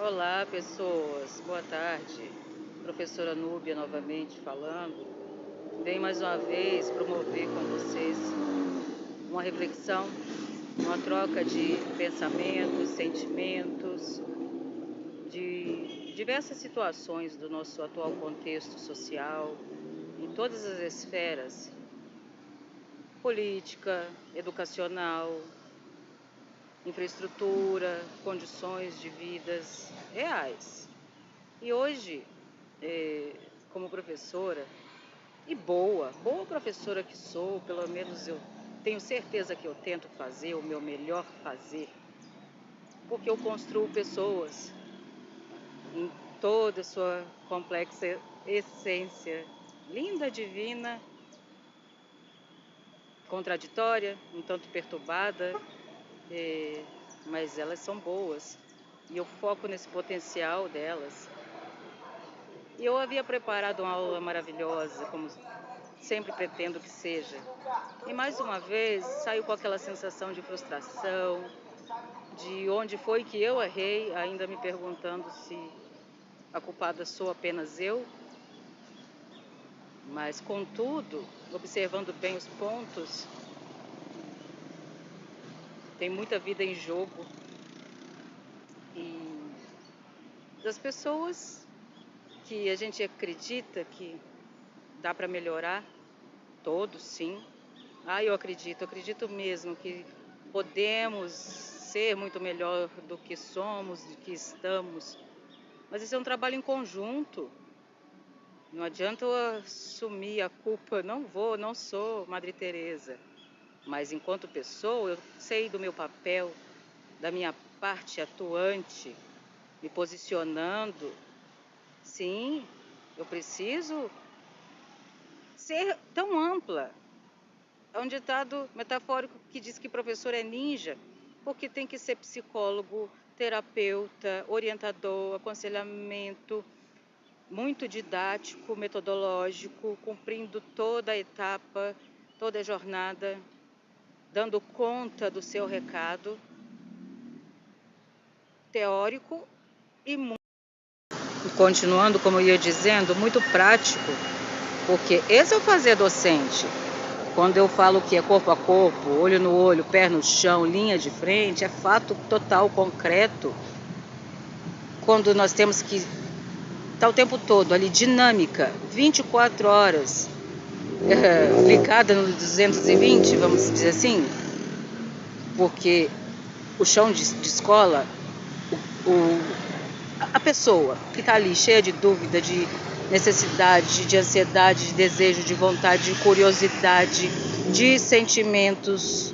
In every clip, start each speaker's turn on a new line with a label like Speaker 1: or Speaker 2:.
Speaker 1: Olá, pessoas. Boa tarde. Professora Núbia novamente falando. Venho mais uma vez promover com vocês uma reflexão, uma troca de pensamentos, sentimentos, de diversas situações do nosso atual contexto social, em todas as esferas, política, educacional, infraestrutura, condições de vidas reais. E hoje, como professora, e boa professora que sou, pelo menos eu tenho certeza que eu tento fazer o meu melhor fazer, porque eu construo pessoas em toda a sua complexa essência, linda, divina, contraditória, um tanto perturbada, mas elas são boas e eu foco nesse potencial delas. E eu havia preparado uma aula maravilhosa, como sempre pretendo que seja. E mais uma vez saiu com aquela sensação de frustração, de onde foi que eu errei, ainda me perguntando se a culpada sou apenas eu. Mas, contudo, observando bem os pontos, tem muita vida em jogo. E das pessoas que a gente acredita que dá para melhorar, todos sim. Eu acredito mesmo que podemos ser muito melhor do que somos, do que estamos. Mas esse é um trabalho em conjunto. Não adianta eu assumir a culpa, não sou Madre Teresa. Mas enquanto pessoa, eu sei do meu papel, da minha parte atuante, me posicionando. Sim, eu preciso ser tão ampla. É um ditado metafórico que diz que professor é ninja, porque tem que ser psicólogo, terapeuta, orientador, aconselhamento, muito didático, metodológico, cumprindo toda a etapa, toda a jornada, dando conta do seu recado, teórico e continuando, como eu ia dizendo, muito prático, porque esse é o fazer docente. Quando eu falo que é corpo a corpo, olho no olho, pé no chão, linha de frente, é fato total, concreto. Quando nós temos que estar o tempo todo ali, dinâmica, 24 horas, ligada no 220, vamos dizer assim, porque o chão de escola, o, a pessoa que está ali cheia de dúvida, de necessidade, de ansiedade, de desejo, de vontade, de curiosidade, de sentimentos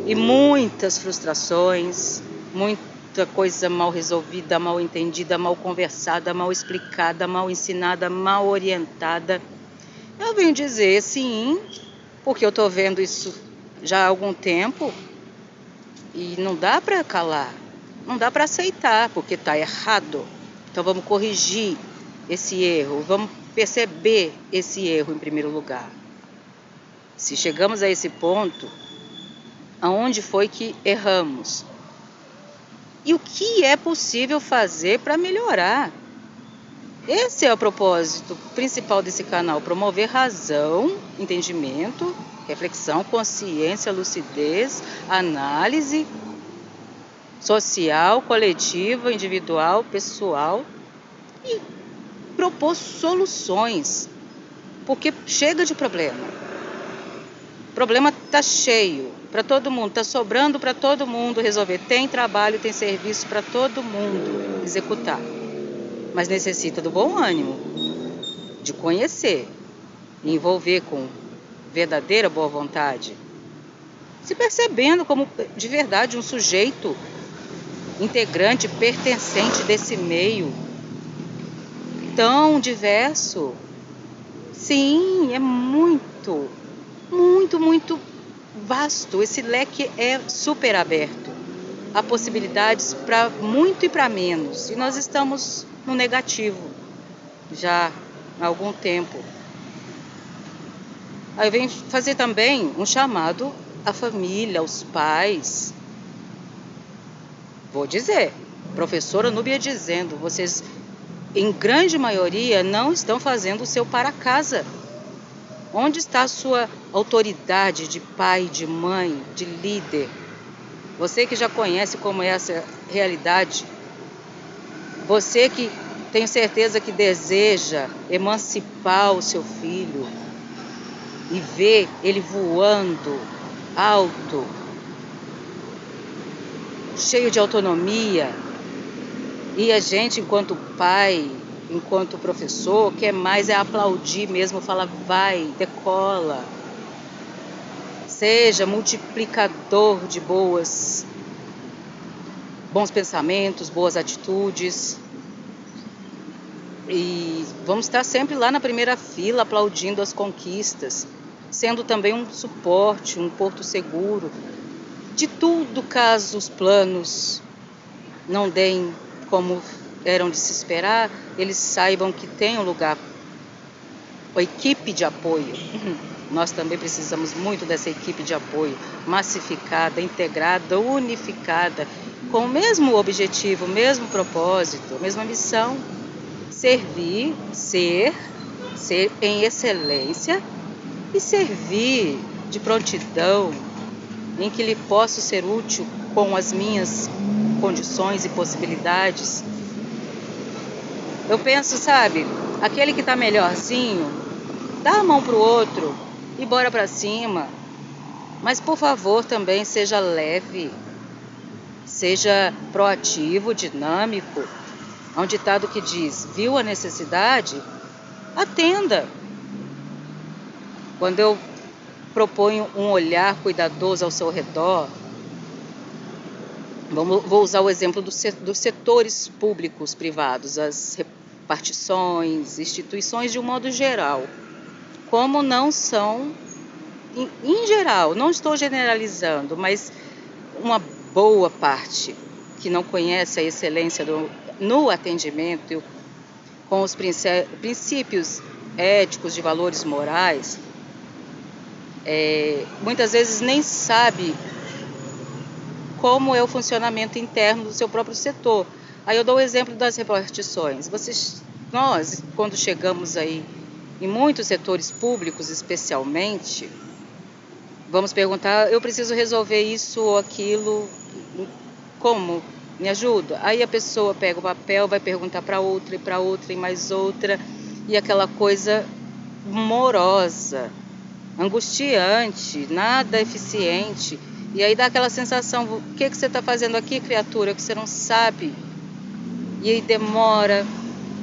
Speaker 1: e muitas frustrações, muita coisa mal resolvida, mal entendida, mal conversada, mal explicada, mal ensinada, mal orientada. Eu venho dizer sim, porque eu estou vendo isso já há algum tempo e não dá para calar, não dá para aceitar, porque está errado. Então vamos corrigir esse erro, vamos perceber esse erro em primeiro lugar. Se chegamos a esse ponto, aonde foi que erramos? E o que é possível fazer para melhorar? Esse é o propósito principal desse canal, promover razão, entendimento, reflexão, consciência, lucidez, análise social, coletiva, individual, pessoal e propor soluções, porque chega de problema. O problema está cheio para todo mundo, está sobrando para todo mundo resolver. Tem trabalho, tem serviço para todo mundo executar, mas necessita do bom ânimo, de conhecer, e envolver com verdadeira boa vontade, se percebendo como de verdade um sujeito integrante, pertencente desse meio tão diverso. Sim, é muito vasto. Esse leque é super aberto. Há possibilidades para muito e para menos. E nós estamos no negativo já há algum tempo. Aí eu venho fazer também um chamado à família, aos pais. Vou dizer, Professora Núbia dizendo, vocês, em grande maioria, não estão fazendo o seu para casa. Onde está a sua autoridade de pai, de mãe, de líder? Você que já conhece como é essa realidade, você que tem certeza que deseja emancipar o seu filho e ver ele voando alto, cheio de autonomia, e a gente, enquanto pai, enquanto professor, quer mais é aplaudir mesmo, falar vai, decola, seja multiplicador de bons pensamentos, boas atitudes. E vamos estar sempre lá na primeira fila, aplaudindo as conquistas, sendo também um suporte, um porto seguro de tudo, caso os planos não deem como eram de se esperar, eles saibam que tem um lugar, a equipe de apoio. Nós também precisamos muito dessa equipe de apoio, massificada, integrada, unificada, com o mesmo objetivo, o mesmo propósito, a mesma missão: servir, ser em excelência e servir de prontidão, em que lhe posso ser útil com as minhas condições e possibilidades. Eu penso, sabe, aquele que está melhorzinho, dá a mão pro outro e bora para cima. Mas, por favor, também seja leve, seja proativo, dinâmico. Há um ditado que diz, viu a necessidade? Atenda. Quando eu proponho um olhar cuidadoso ao seu redor, vou usar o exemplo dos setores públicos, privados, as repartições, instituições de um modo geral. Como não são, em geral, não estou generalizando, mas uma boa parte que não conhece a excelência no atendimento, com os princípios éticos, de valores morais, muitas vezes nem sabe como é o funcionamento interno do seu próprio setor. Aí eu dou o exemplo das repartições. Nós, quando chegamos aí em muitos setores públicos, especialmente, vamos perguntar, eu preciso resolver isso ou aquilo, como? Me ajuda? Aí a pessoa pega o papel, vai perguntar para outra e mais outra, e aquela coisa morosa, angustiante, nada eficiente. E aí dá aquela sensação, o que você está fazendo aqui, criatura, que você não sabe? E aí demora.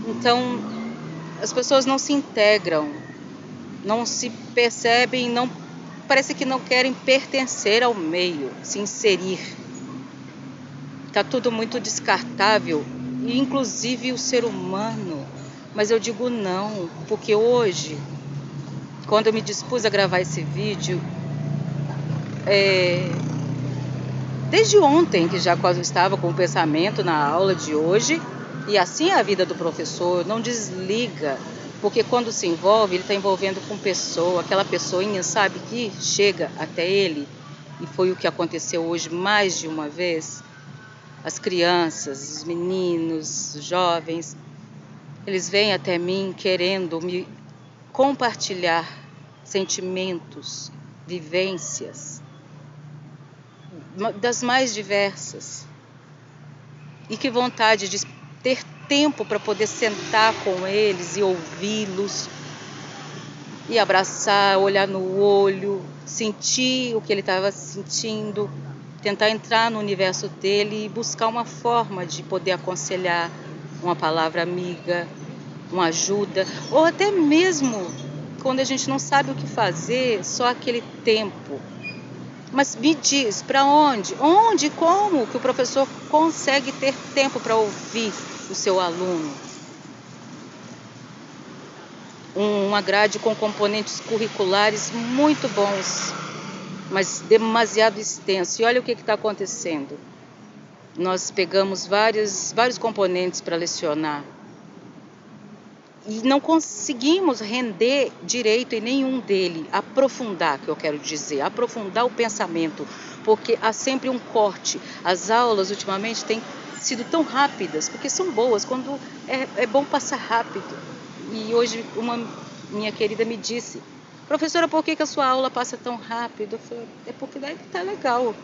Speaker 1: Então, as pessoas não se integram, não se percebem, parece que não querem pertencer ao meio, se inserir. Está tudo muito descartável, inclusive o ser humano. Mas eu digo não, porque hoje, quando eu me dispus a gravar esse vídeo, desde ontem, que já quase estava com o pensamento na aula de hoje, e assim é a vida do professor, não desliga, porque quando se envolve, ele está envolvendo com pessoa, aquela pessoinha, sabe, que chega até ele, e foi o que aconteceu hoje mais de uma vez. As crianças, os meninos, os jovens, eles vêm até mim querendo me compartilhar sentimentos, vivências, das mais diversas. E que vontade de ter tempo para poder sentar com eles e ouvi-los, e abraçar, olhar no olho, sentir o que ele estava sentindo, tentar entrar no universo dele e buscar uma forma de poder aconselhar, uma palavra amiga, uma ajuda, ou até mesmo quando a gente não sabe o que fazer, só aquele tempo. Mas me diz, para onde, como que o professor consegue ter tempo para ouvir o seu aluno? Uma grade com componentes curriculares muito bons, mas demasiado extenso. E olha o que está acontecendo. Nós pegamos vários componentes para lecionar e não conseguimos render direito em nenhum dele, aprofundar, que eu quero dizer, aprofundar o pensamento, porque há sempre um corte. As aulas ultimamente têm sido tão rápidas, porque são boas, quando é bom passar rápido. E hoje uma minha querida me disse: professora, por que a sua aula passa tão rápido? Eu falei: é porque daí tá legal,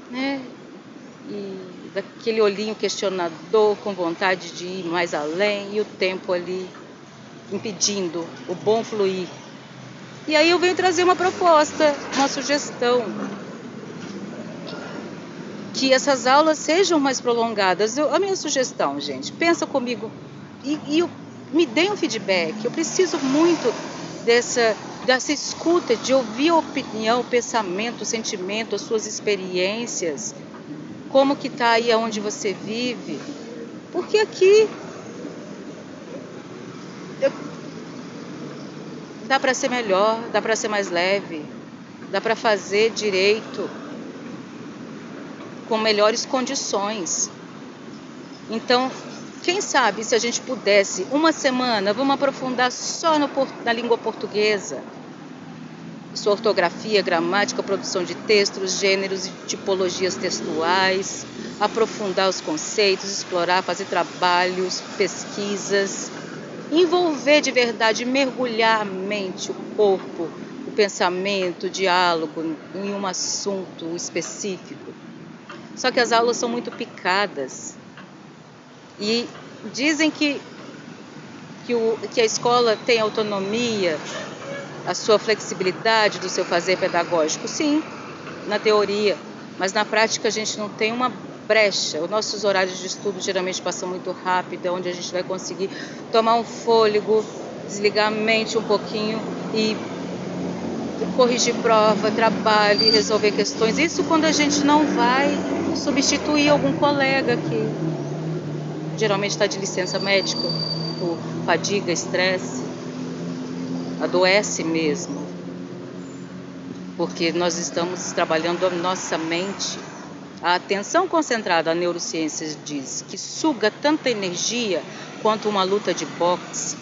Speaker 1: né? E daquele olhinho questionador, com vontade de ir mais além, e o tempo ali impedindo o bom fluir. E aí eu venho trazer uma proposta, uma sugestão, que essas aulas sejam mais prolongadas. A minha sugestão, gente, pensa comigo e me dê um feedback. Eu preciso muito dessa escuta, de ouvir a opinião, o pensamento, o sentimento, as suas experiências, como que está aí onde você vive, porque aqui dá para ser melhor, dá para ser mais leve, dá para fazer direito com melhores condições. Então, quem sabe se a gente pudesse, uma semana, vamos aprofundar só na língua portuguesa, sua ortografia, gramática, produção de textos, gêneros e tipologias textuais, aprofundar os conceitos, explorar, fazer trabalhos, pesquisas, envolver de verdade, mergulhar a mente, o corpo, o pensamento, o diálogo em um assunto específico. Só que as aulas são muito picadas e dizem que a escola tem autonomia, a sua flexibilidade do seu fazer pedagógico. Sim, na teoria, mas na prática a gente não tem uma brecha. Os nossos horários de estudo geralmente passam muito rápido, é onde a gente vai conseguir tomar um fôlego, desligar a mente um pouquinho e corrigir prova, trabalho e resolver questões. Isso quando a gente não vai substituir algum colega que geralmente está de licença médica por fadiga, estresse, adoece mesmo, porque nós estamos trabalhando a nossa mente. A atenção concentrada, a neurociência diz, que suga tanta energia quanto uma luta de boxe.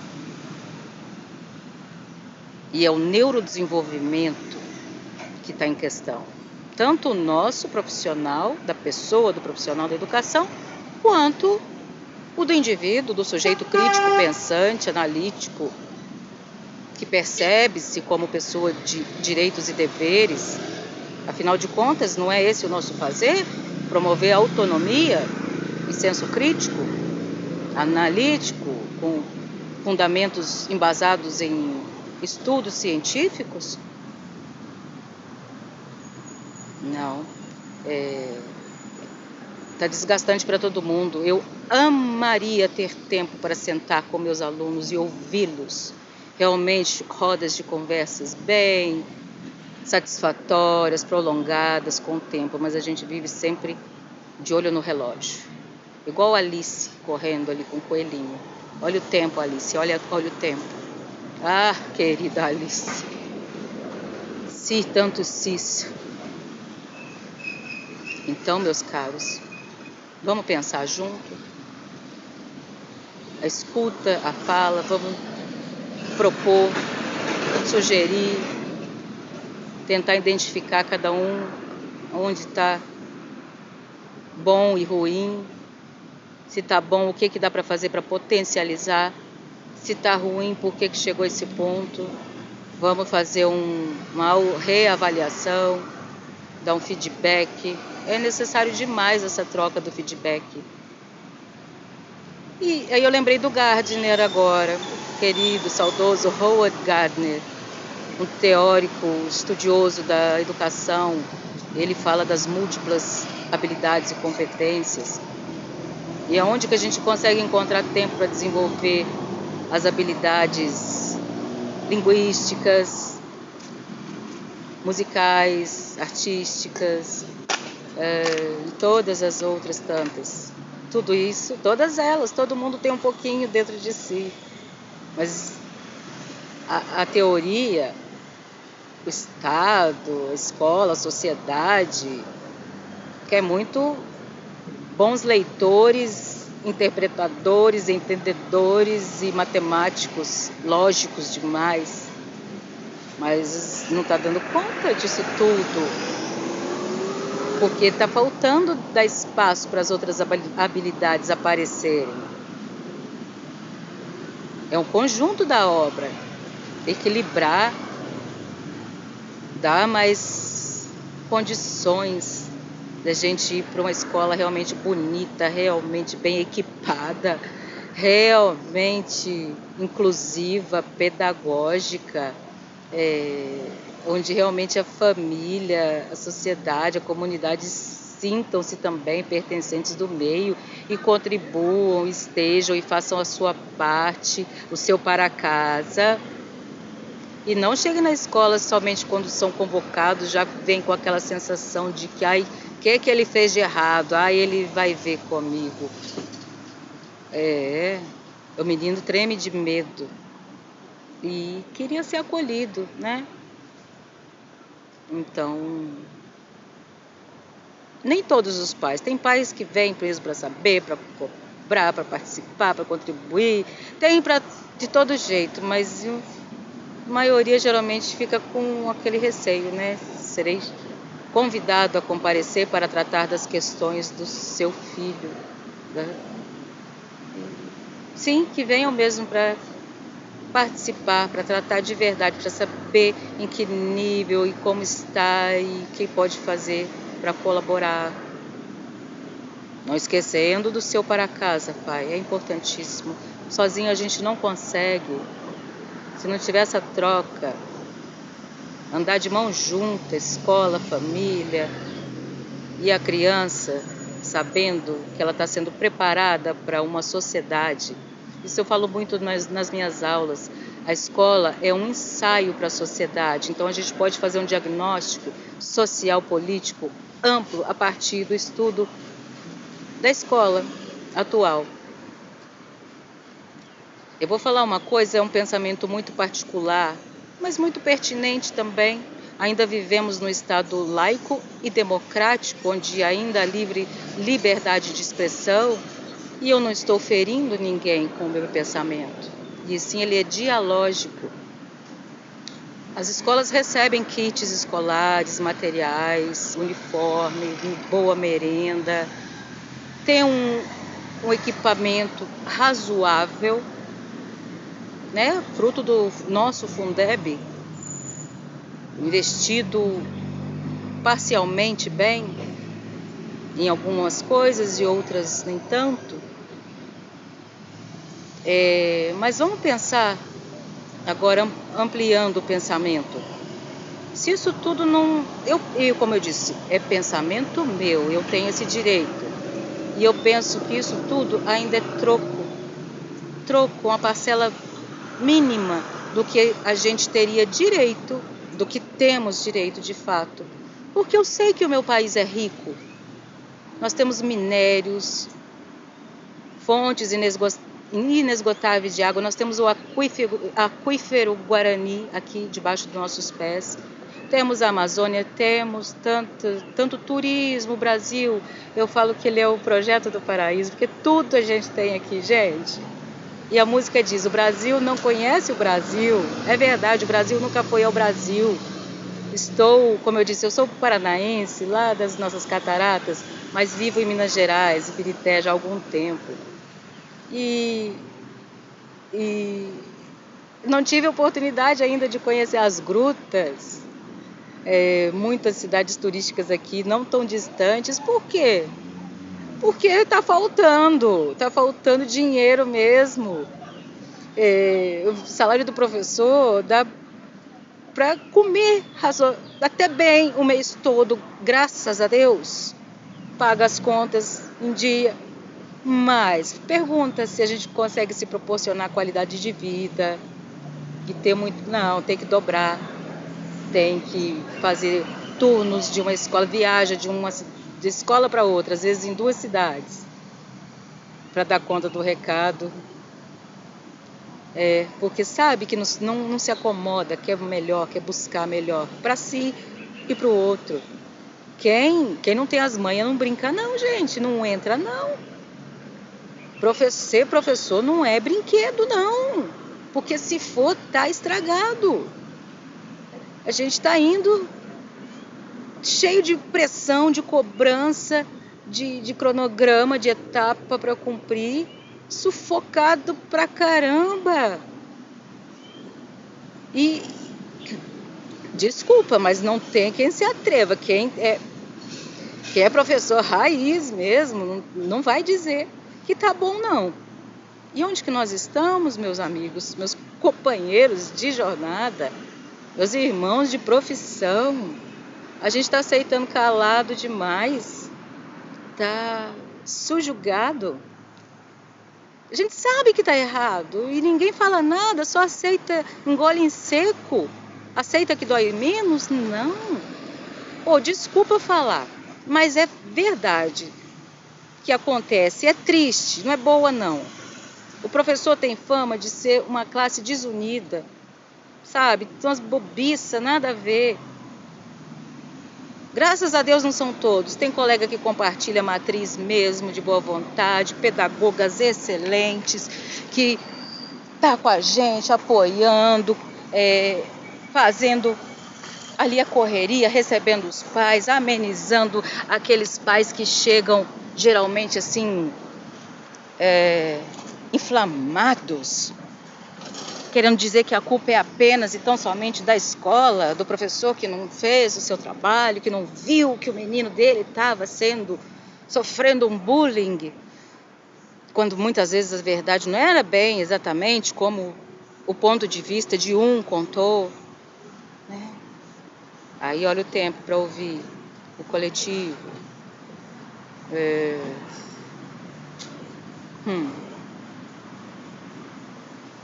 Speaker 1: E é o neurodesenvolvimento que está em questão. Tanto o nosso profissional, da pessoa, do profissional da educação, quanto o do indivíduo, do sujeito crítico, pensante, analítico, que percebe-se como pessoa de direitos e deveres. Afinal de contas, não é esse o nosso fazer? Promover a autonomia e senso crítico, analítico, com fundamentos embasados em estudos científicos? Não. Está desgastante para todo mundo. Eu amaria ter tempo para sentar com meus alunos e ouvi-los. Realmente, rodas de conversas bem satisfatórias, prolongadas, com o tempo, mas a gente vive sempre de olho no relógio. Igual a Alice correndo ali com o coelhinho. Olha o tempo, Alice, olha o tempo. Ah, querida Alice. Si, tanto sis. Então, meus caros, vamos pensar junto? A escuta, a fala, vamos propor, sugerir, tentar identificar cada um onde está bom e ruim. Se está bom, o que dá para fazer para potencializar. Se está ruim, por que chegou a esse ponto. Vamos fazer uma reavaliação, dar um feedback. É necessário demais essa troca do feedback. E aí eu lembrei do Gardner agora, querido, saudoso Howard Gardner, um teórico estudioso da educação. Ele fala das múltiplas habilidades e competências. E aonde que a gente consegue encontrar tempo para desenvolver as habilidades linguísticas, musicais, artísticas, e todas as outras tantas. Tudo isso, todas elas, todo mundo tem um pouquinho dentro de si. Mas a teoria, o Estado, a escola, a sociedade, quer muito bons leitores, interpretadores, entendedores e matemáticos lógicos demais. Mas não está dando conta disso tudo. porque está faltando dar espaço para as outras habilidades aparecerem. É um conjunto da obra, equilibrar, dar mais condições da gente ir para uma escola realmente bonita, realmente bem equipada, realmente inclusiva, pedagógica, onde realmente a família, a sociedade, a comunidade sintam-se também pertencentes do meio e contribuam, estejam e façam a sua parte, o seu para casa. E não cheguem na escola somente quando são convocados, já vem com aquela sensação de que, ai, o que ele fez de errado? Ai, ele vai ver comigo. O menino treme de medo e queria ser acolhido, né? Então, nem todos os pais. Tem pais que vêm presos para saber, para cobrar, para participar, para contribuir. Tem de todo jeito, mas a maioria geralmente fica com aquele receio, né? Serei convidado a comparecer para tratar das questões do seu filho. Né? Sim, que venham mesmo para participar, para tratar de verdade, para saber em que nível e como está e o que pode fazer para colaborar. Não esquecendo do seu para casa, pai, é importantíssimo. Sozinho a gente não consegue. Se não tiver essa troca, andar de mão junta, escola, família e a criança, sabendo que ela está sendo preparada para uma sociedade. Isso eu falo muito nas minhas aulas. A escola é um ensaio para a sociedade, então a gente pode fazer um diagnóstico social, político amplo a partir do estudo da escola atual. Eu vou falar uma coisa, é um pensamento muito particular, mas muito pertinente também. Ainda vivemos num estado laico e democrático, onde ainda há liberdade de expressão, e eu não estou ferindo ninguém com o meu pensamento. E sim, ele é dialógico. As escolas recebem kits escolares, materiais, uniforme, boa merenda, tem um equipamento razoável, né? Fruto do nosso Fundeb, investido parcialmente bem em algumas coisas e outras nem tanto. Mas vamos pensar, agora ampliando o pensamento. Se isso tudo não... como eu disse, é pensamento meu, eu tenho esse direito. E eu penso que isso tudo ainda é troco, uma parcela mínima do que a gente teria direito, do que temos direito de fato. Porque eu sei que o meu país é rico. Nós temos minérios, fontes inesgotáveis de água. Nós temos o aquífero Guarani aqui debaixo dos nossos pés. Temos a Amazônia, temos tanto turismo, o Brasil. Eu falo que ele é o projeto do paraíso, porque tudo a gente tem aqui, gente. E a música diz, o Brasil não conhece o Brasil. É verdade, o Brasil nunca foi ao Brasil. Como eu disse, eu sou paranaense, lá das nossas cataratas, mas vivo em Minas Gerais, em Pirité, já há algum tempo. E não tive a oportunidade ainda de conhecer as grutas. Muitas cidades turísticas aqui não tão distantes. Por quê? Porque está faltando dinheiro mesmo. O salário do professor dá para comer até bem o mês todo, graças a Deus. Paga as contas em dia. Mas pergunta se a gente consegue se proporcionar qualidade de vida. E ter muito... Não, tem que dobrar. Tem que fazer turnos de uma escola, viaja de escola para outra, às vezes em 2 cidades, para dar conta do recado. Porque sabe que não se acomoda, quer melhor, quer buscar melhor para si e para o outro. Quem não tem as manhas não brinca não, gente, não entra não. Ser professor não é brinquedo não, porque se for, tá estragado. A gente está indo cheio de pressão, de cobrança, de cronograma, de etapa para cumprir, sufocado pra caramba. E desculpa, mas não tem quem se atreva. Quem é professor raiz mesmo, não vai dizer que tá bom, não. E onde que nós estamos, meus amigos, meus companheiros de jornada, meus irmãos de profissão? A gente está aceitando calado demais, tá subjugado. A gente sabe que tá errado e ninguém fala nada, só aceita, engole em seco. Aceita que dói menos? Não. Pô, desculpa falar, mas é verdade que acontece. É triste, não é boa não. O professor tem fama de ser uma classe desunida, sabe? Umas bobiças, nada a ver. Graças a Deus não são todos. Tem colega que compartilha a matriz mesmo, de boa vontade, pedagogas excelentes, que tá com a gente, apoiando, fazendo ali a correria, recebendo os pais, amenizando aqueles pais que chegam geralmente assim, inflamados, querendo dizer que a culpa é apenas e tão somente da escola, do professor que não fez o seu trabalho, que não viu que o menino dele estava sofrendo um bullying, quando muitas vezes a verdade não era bem exatamente como o ponto de vista de um contou, né? Aí olha o tempo para ouvir o coletivo.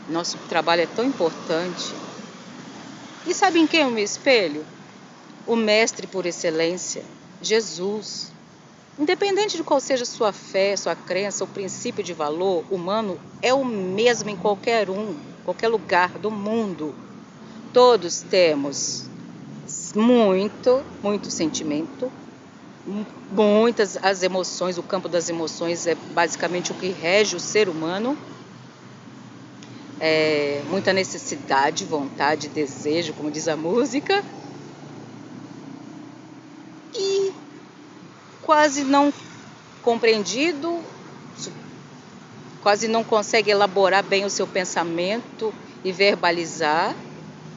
Speaker 1: Nosso trabalho é tão importante. E sabe em quem eu me espelho? O mestre por excelência, Jesus. Independente de qual seja sua fé, sua crença, o princípio de valor humano é o mesmo em qualquer lugar do mundo. Todos temos muito sentimento, muitas as emoções, o campo das emoções é basicamente o que rege o ser humano. Muita necessidade, vontade, desejo, como diz a música, e quase não compreendido, quase não consegue elaborar bem o seu pensamento e verbalizar,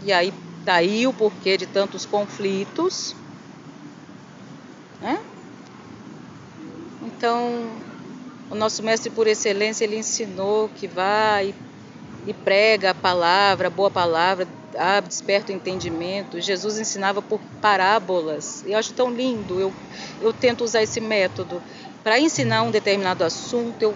Speaker 1: e aí daí o porquê de tantos conflitos, né? Então, o nosso mestre por excelência, ele ensinou que vai e prega a palavra, a boa palavra, desperta o entendimento. Jesus ensinava por parábolas. Eu acho tão lindo. Eu tento usar esse método para ensinar um determinado assunto.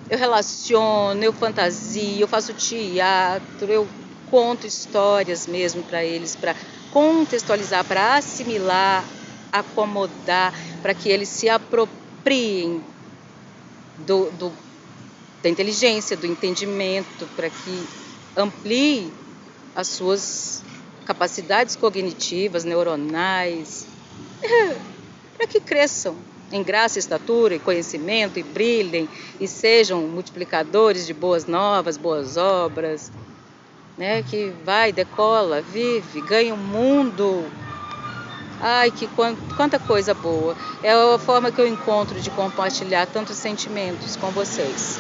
Speaker 1: Eu relaciono, eu fantasio, eu faço teatro, eu conto histórias mesmo para eles, para contextualizar, para assimilar, acomodar, para que eles se apropriem da inteligência, do entendimento, para que amplie as suas capacidades cognitivas, neuronais, para que cresçam em graça, estatura e conhecimento, e brilhem, e sejam multiplicadores de boas novas, boas obras, né? Que vai, decola, vive, ganha o mundo. Ai, quanta coisa boa. É a forma que eu encontro de compartilhar tantos sentimentos com vocês,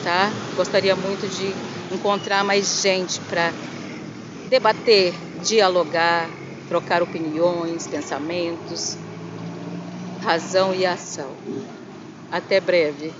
Speaker 1: tá? Gostaria muito de encontrar mais gente para debater, dialogar, trocar opiniões, pensamentos, razão e ação. Até breve.